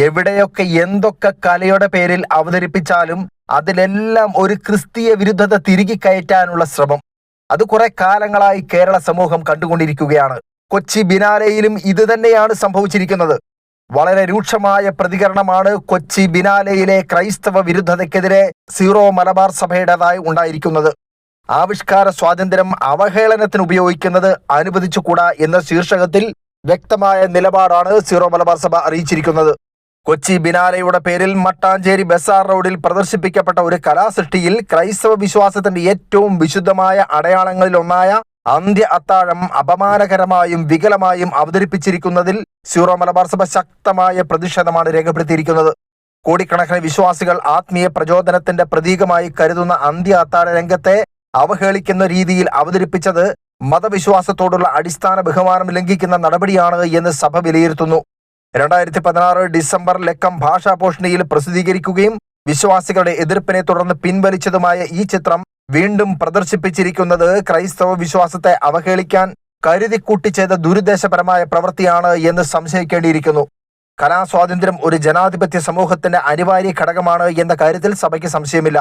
എവിടെയൊക്കെ എന്തൊക്കെ കലയുടെ പേരിൽ അവതരിപ്പിച്ചാലും അതിലെല്ലാം ഒരു ക്രിസ്തീയ വിരുദ്ധത തിരികെ കയറ്റാനുള്ള ശ്രമം അത് കുറെ കാലങ്ങളായി കേരള സമൂഹം കണ്ടുകൊണ്ടിരിക്കുകയാണ്. കൊച്ചി ബിനാലയിലും ഇത് തന്നെയാണ് സംഭവിച്ചിരിക്കുന്നത്. വളരെ രൂക്ഷമായ പ്രതികരണമാണ് കൊച്ചി ബിനാലയിലെ ക്രൈസ്തവ വിരുദ്ധതയ്ക്കെതിരെ സീറോ മലബാർ സഭയുടേതായി ഉണ്ടായിരിക്കുന്നത്. ആവിഷ്കാര സ്വാതന്ത്ര്യം അവഹേളനത്തിന് ഉപയോഗിക്കുന്നത് അനുവദിച്ചുകൂടാ എന്ന ശീർഷകത്തിൽ വ്യക്തമായ നിലപാടാണ് സീറോ മലബാർ സഭ അറിയിച്ചിരിക്കുന്നത്. കൊച്ചി ബിനാലയുടെ പേരിൽ മട്ടാഞ്ചേരി ബസാർ റോഡിൽ പ്രദർശിപ്പിക്കപ്പെട്ട ഒരു കലാസൃഷ്ടിയിൽ ക്രൈസ്തവ വിശ്വാസത്തിന്റെ ഏറ്റവും വിശുദ്ധമായ അടയാളങ്ങളിലൊന്നായ അന്ത്യ അത്താഴം അപമാനകരമായും വികലമായും അവതരിപ്പിച്ചിരിക്കുന്നതിൽ സീറോ മലബാർ സഭ ശക്തമായ പ്രതിഷേധമാണ് രേഖപ്പെടുത്തിയിരിക്കുന്നത്. കോടിക്കണക്കിന് വിശ്വാസികൾ ആത്മീയ പ്രചോദനത്തിന്റെ പ്രതീകമായി കരുതുന്ന അന്ത്യ അത്താഴ രംഗത്തെ അവഹേളിക്കുന്ന രീതിയിൽ അവതരിപ്പിച്ചത് മതവിശ്വാസത്തോടുള്ള അടിസ്ഥാന ബഹുമാനം ലംഘിക്കുന്ന നടപടിയാണ് എന്ന് സഭ വിലയിരുത്തുന്നു. 2016 ഡിസംബർ ലക്കം ഭാഷാപോഷണിയിൽ പ്രസിദ്ധീകരിക്കുകയും വിശ്വാസികളുടെ എതിർപ്പിനെ തുടർന്ന് പിൻവലിച്ചതുമായ ഈ ചിത്രം വീണ്ടും പ്രദർശിപ്പിച്ചിരിക്കുന്നത് ക്രൈസ്തവ വിശ്വാസത്തെ അവഹേളിക്കാൻ കരുതിക്കൂട്ടി ചെയ്ത ദുരുദ്ദേശപരമായ പ്രവൃത്തിയാണ് എന്ന് സംശയിക്കേണ്ടിയിരിക്കുന്നു. കലാസ്വാതന്ത്ര്യം ഒരു ജനാധിപത്യ സമൂഹത്തിന്റെ അനിവാര്യ ഘടകമാണ് എന്ന കാര്യത്തിൽ സഭയ്ക്ക് സംശയമില്ല.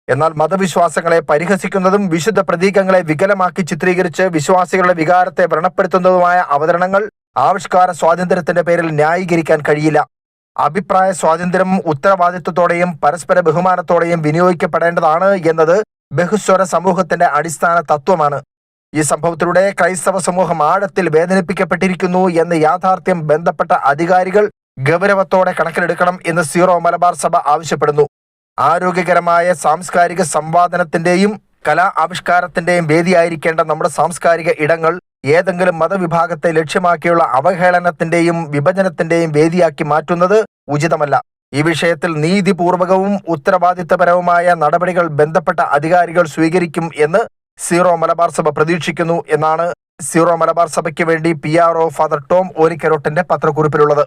എന്നാൽ മതവിശ്വാസങ്ങളെ പരിഹസിക്കുന്നതും വിശുദ്ധ പ്രതീകങ്ങളെ വികലമാക്കി ചിത്രീകരിച്ച് വിശ്വാസികളുടെ വികാരത്തെ വ്രണപ്പെടുത്തുന്നതുമായ അവതരണങ്ങൾ ആവിഷ്കാര സ്വാതന്ത്ര്യത്തിന്റെ പേരിൽ ന്യായീകരിക്കാൻ കഴിയില്ല. അഭിപ്രായ സ്വാതന്ത്ര്യം ഉത്തരവാദിത്വത്തോടെയും പരസ്പര ബഹുമാനത്തോടെയും വിനിയോഗിക്കപ്പെടേണ്ടതാണ് എന്നത് ബഹുസ്വര സമൂഹത്തിന്റെ അടിസ്ഥാന തത്വമാണ്. ഈ സംഭവത്തിലൂടെ ക്രൈസ്തവ സമൂഹം ആഴത്തിൽ വേദനിപ്പിക്കപ്പെട്ടിരിക്കുന്നു എന്ന യാഥാർത്ഥ്യം ബന്ധപ്പെട്ട അധികാരികൾ ഗൗരവത്തോടെ കണക്കിലെടുക്കണം എന്ന് സീറോ മലബാർ സഭ ആവശ്യപ്പെടുന്നു. ആരോഗ്യകരമായ സാംസ്കാരിക സംവാദനത്തിന്റെയും കലാ ആവിഷ്കാരത്തിന്റെയും വേദിയായിരിക്കേണ്ട നമ്മുടെ സാംസ്കാരിക ഇടങ്ങൾ ഏതെങ്കിലും മതവിഭാഗത്തെ ലക്ഷ്യമാക്കിയുള്ള അവഹേളനത്തിന്റെയും വിഭജനത്തിന്റെയും വേദിയാക്കി മാറ്റുന്നത് ഉചിതമല്ല. ഈ വിഷയത്തിൽ നീതിപൂർവകവും ഉത്തരവാദിത്തപരവുമായ നടപടികൾ ബന്ധപ്പെട്ട അധികാരികൾ സ്വീകരിക്കും എന്ന് സീറോ മലബാർ സഭ പ്രതീക്ഷിക്കുന്നു എന്നാണ് സീറോ മലബാർ സഭയ്ക്ക് വേണ്ടി PRO ഫാദർ ടോം ഓരിക്കരോട്ടിന്റെ പത്രക്കുറിപ്പിലുള്ളത്.